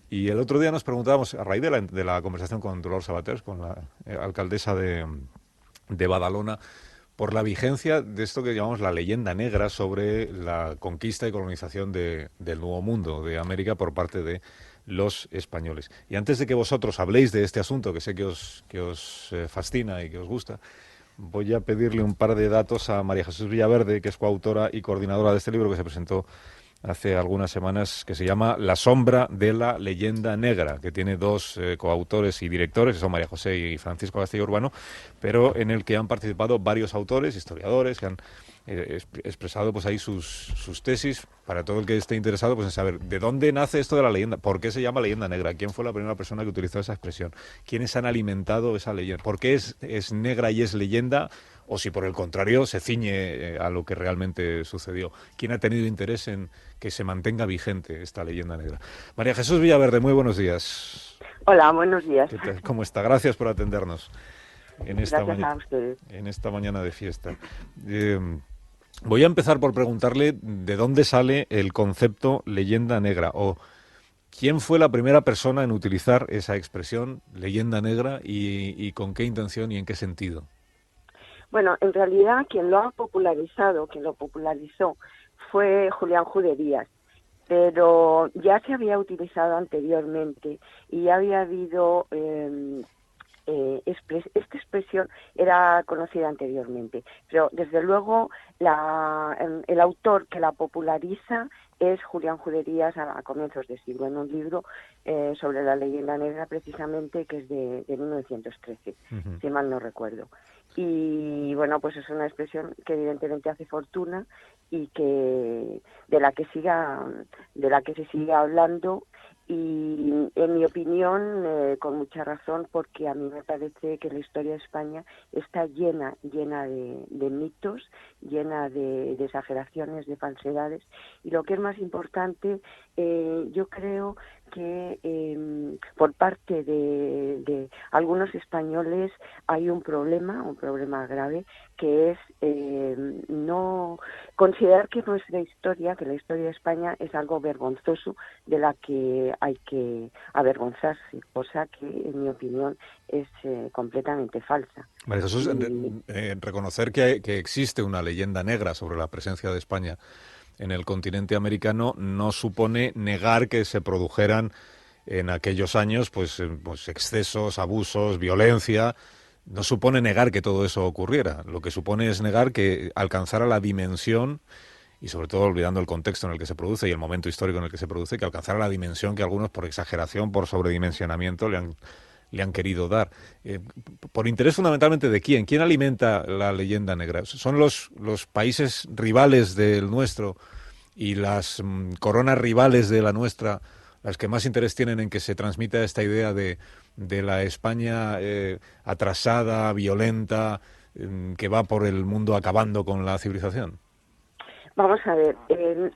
Y el otro día nos preguntábamos, a raíz de la conversación con Dolors Sabater, con la alcaldesa de Badalona, por la vigencia de esto que llamamos la leyenda negra sobre la conquista y colonización del Nuevo Mundo, de América, por parte de los españoles. Y antes de que vosotros habléis de este asunto, que sé que os fascina y que os gusta, voy a pedirle un par de datos a María Jesús Villaverde, que es coautora y coordinadora de este libro que se presentó hace algunas semanas, que se llama La sombra de la leyenda negra, que tiene dos coautores y directores, que son María José y Francisco Castillo Urbano, pero en el que han participado varios autores, historiadores, que han expresado pues ahí sus tesis, para todo el que esté interesado pues en saber de dónde nace esto de la leyenda, por qué se llama leyenda negra, quién fue la primera persona que utilizó esa expresión, quiénes han alimentado esa leyenda, por qué es negra y es leyenda, o si por el contrario se ciñe a lo que realmente sucedió. ¿Quién ha tenido interés en que se mantenga vigente esta leyenda negra? María Jesús Villaverde, muy buenos días. Hola, buenos días. ¿Qué tal? ¿Cómo está? Gracias por atendernos en Gracias a ustedes. esta mañana de fiesta. Eh, Voy a empezar por preguntarle de dónde sale el concepto leyenda negra, o quién fue la primera persona en utilizar esa expresión leyenda negra y con qué intención y en qué sentido. Bueno, en realidad quien lo ha popularizado, quien lo popularizó, fue Julián Juderías, pero ya se había utilizado anteriormente y ya había habido esta expresión era conocida anteriormente, pero desde luego el autor que la populariza es Julián Juderías a comienzos de siglo, en un libro sobre la leyenda negra precisamente, que es de 1913, Uh-huh. si mal no recuerdo. Y bueno, pues es una expresión que evidentemente hace fortuna y que de la que se siga hablando, y en mi opinión con mucha razón, porque a mí me parece que la historia de España está llena de mitos, llena de exageraciones, de falsedades, y lo que es más importante, yo creo que por parte de algunos españoles hay un problema grave, que es no considerar que la historia de España es algo vergonzoso de la que hay que avergonzarse, cosa que en mi opinión es completamente falsa. María Jesús, Y reconocer que existe una leyenda negra sobre la presencia de España en el continente americano no supone negar que se produjeran en aquellos años pues excesos, abusos, violencia. No supone negar que todo eso ocurriera. Lo que supone es negar que alcanzara la dimensión, y sobre todo olvidando el contexto en el que se produce y el momento histórico en el que se produce, que alcanzara la dimensión que algunos, por exageración, por sobredimensionamiento, le han querido dar. Por interés fundamentalmente de quién. ¿Quién alimenta la leyenda negra? ¿Son los países rivales del nuestro y las coronas rivales de la nuestra las que más interés tienen en que se transmita esta idea de la España atrasada, violenta, que va por el mundo acabando con la civilización? vamos a ver,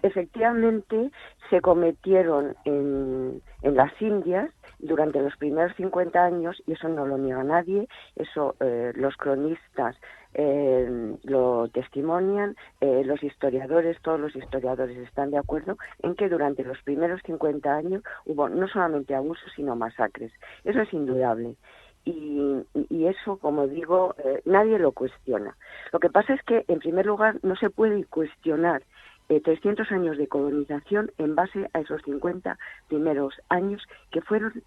efectivamente se cometieron en las Indias durante los primeros 50 años, y eso no lo niega nadie, eso los cronistas lo testimonian, todos los historiadores están de acuerdo en que durante los primeros 50 años hubo no solamente abusos, sino masacres. Eso es indudable. Y eso, como digo, nadie lo cuestiona. Lo que pasa es que, en primer lugar, no se puede cuestionar 300 años de colonización en base a esos 50 primeros años, que fueron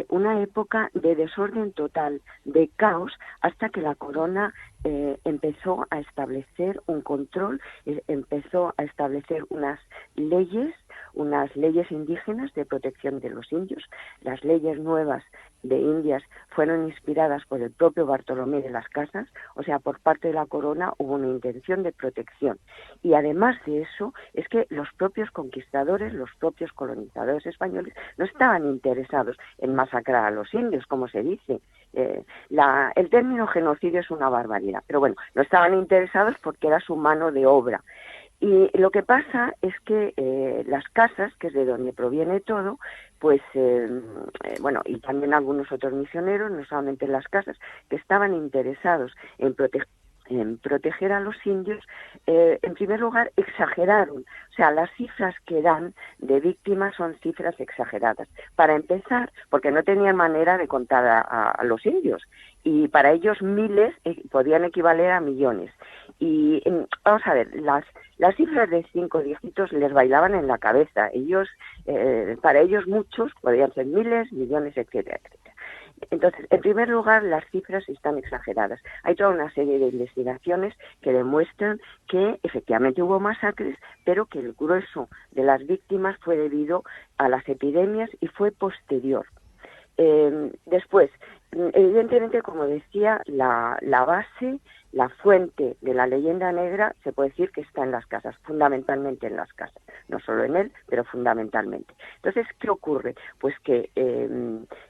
una época de desorden total, de caos, hasta que la corona empezó a establecer un control, empezó a establecer unas leyes indígenas de protección de los indios. Las leyes nuevas de Indias fueron inspiradas por el propio Bartolomé de las Casas, o sea, por parte de la corona hubo una intención de protección. Y además de eso, es que los propios conquistadores, los propios colonizadores españoles, no estaban interesados en masacrar a los indios, como se dice. El término genocidio es una barbaridad, pero bueno, no estaban interesados porque era su mano de obra. Y lo que pasa es que las casas, que es de donde proviene todo, pues, bueno, y también algunos otros misioneros, no solamente las casas, que estaban interesados en proteger en proteger a los indios, en primer lugar, exageraron. O sea, las cifras que dan de víctimas son cifras exageradas. Para empezar, porque no tenían manera de contar a los indios. Y para ellos miles podían equivaler a millones. Y vamos a ver, las cifras de 5 dígitos les bailaban en la cabeza. Para ellos muchos podían ser miles, millones, etcétera, etcétera. Entonces, en primer lugar, las cifras están exageradas. Hay toda una serie de investigaciones que demuestran que efectivamente hubo masacres, pero que el grueso de las víctimas fue debido a las epidemias y fue posterior. Después, evidentemente, como decía, la base, la fuente de la leyenda negra se puede decir que está en las casas, fundamentalmente en las casas, no solo en él, pero fundamentalmente. Entonces, ¿qué ocurre? Pues que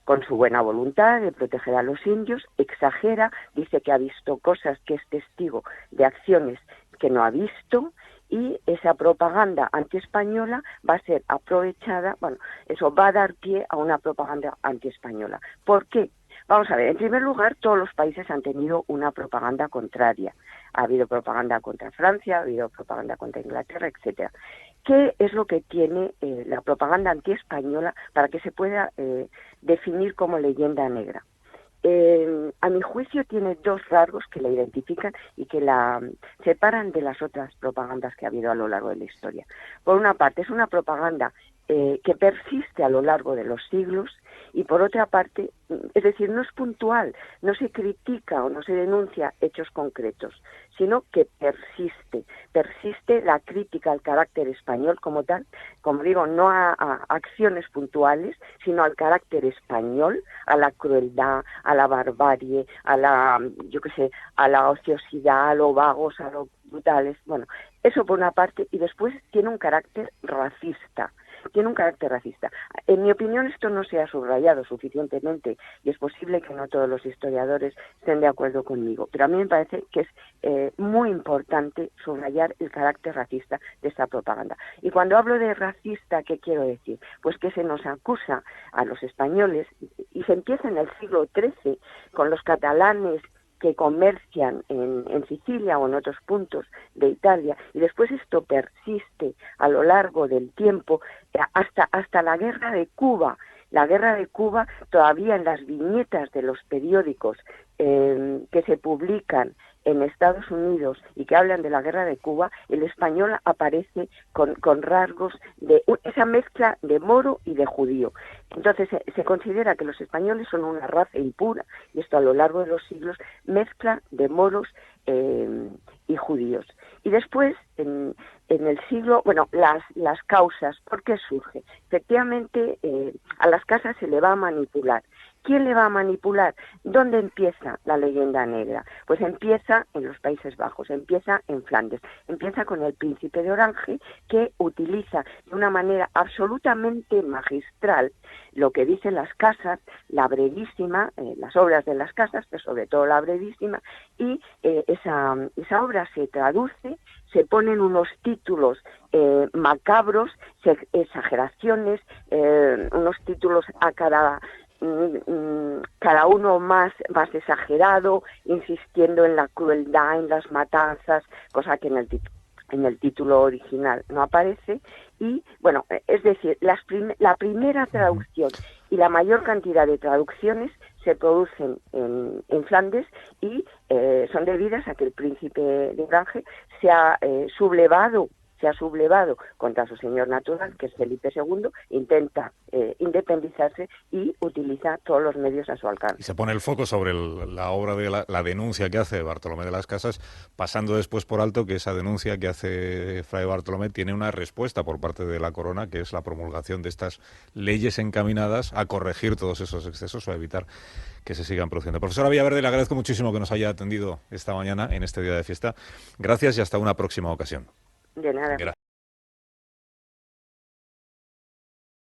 con su buena voluntad de proteger a los indios, exagera, dice que ha visto cosas, que es testigo de acciones que no ha visto, y esa propaganda antiespañola va a ser aprovechada, bueno, eso va a dar pie a una propaganda antiespañola. ¿Por qué? Vamos a ver, en primer lugar, todos los países han tenido una propaganda contraria. Ha habido propaganda contra Francia, ha habido propaganda contra Inglaterra, etcétera. ¿Qué es lo que tiene la propaganda antiespañola para que se pueda definir como leyenda negra? A mi juicio tiene dos rasgos que la identifican y que la separan de las otras propagandas que ha habido a lo largo de la historia. Por una parte, es una propaganda que persiste a lo largo de los siglos, y por otra parte, es decir, no es puntual, no se critica o no se denuncia hechos concretos, sino que persiste la crítica al carácter español como tal, como digo, no a acciones puntuales, sino al carácter español, a la crueldad, a la barbarie, a la, a la ociosidad, a los vagos, a los brutales. Bueno, eso por una parte, y después tiene un carácter racista. En mi opinión, esto no se ha subrayado suficientemente, y es posible que no todos los historiadores estén de acuerdo conmigo, pero a mí me parece que es muy importante subrayar el carácter racista de esta propaganda. Y cuando hablo de racista, ¿qué quiero decir? Pues que se nos acusa a los españoles, y se empieza en el siglo XIII con los catalanes que comercian en Sicilia o en otros puntos de Italia, y después esto persiste a lo largo del tiempo hasta la Guerra de Cuba. La Guerra de Cuba, todavía en las viñetas de los periódicos que se publican en Estados Unidos y que hablan de la Guerra de Cuba, el español aparece con rasgos de esa mezcla de moro y de judío. Entonces se considera que los españoles son una raza impura, y esto a lo largo de los siglos, mezcla de moros y judíos. Y después, en el siglo, las causas, ¿por qué surge? Efectivamente, a las casas se le va a manipular. ¿Quién le va a manipular? ¿Dónde empieza la leyenda negra? Pues empieza en los Países Bajos, empieza en Flandes, empieza con el príncipe de Orange, que utiliza de una manera absolutamente magistral lo que dicen las casas, la brevísima, las obras de las casas, pero sobre todo la brevísima, y esa obra se traduce, se ponen unos títulos macabros, exageraciones, unos títulos a cada uno más exagerado, insistiendo en la crueldad, en las matanzas, cosa que en el título original no aparece. Y bueno, es decir, la primera traducción y la mayor cantidad de traducciones se producen en Flandes, y son debidas a que el príncipe de Orange se ha sublevado contra su señor natural, que es Felipe II, intenta independizarse y utiliza todos los medios a su alcance. Y se pone el foco sobre la obra de la denuncia que hace Bartolomé de las Casas, pasando después por alto que esa denuncia que hace Fray Bartolomé tiene una respuesta por parte de la corona, que es la promulgación de estas leyes encaminadas a corregir todos esos excesos o a evitar que se sigan produciendo. Profesora Villaverde, le agradezco muchísimo que nos haya atendido esta mañana en este día de fiesta. Gracias y hasta una próxima ocasión. De nada.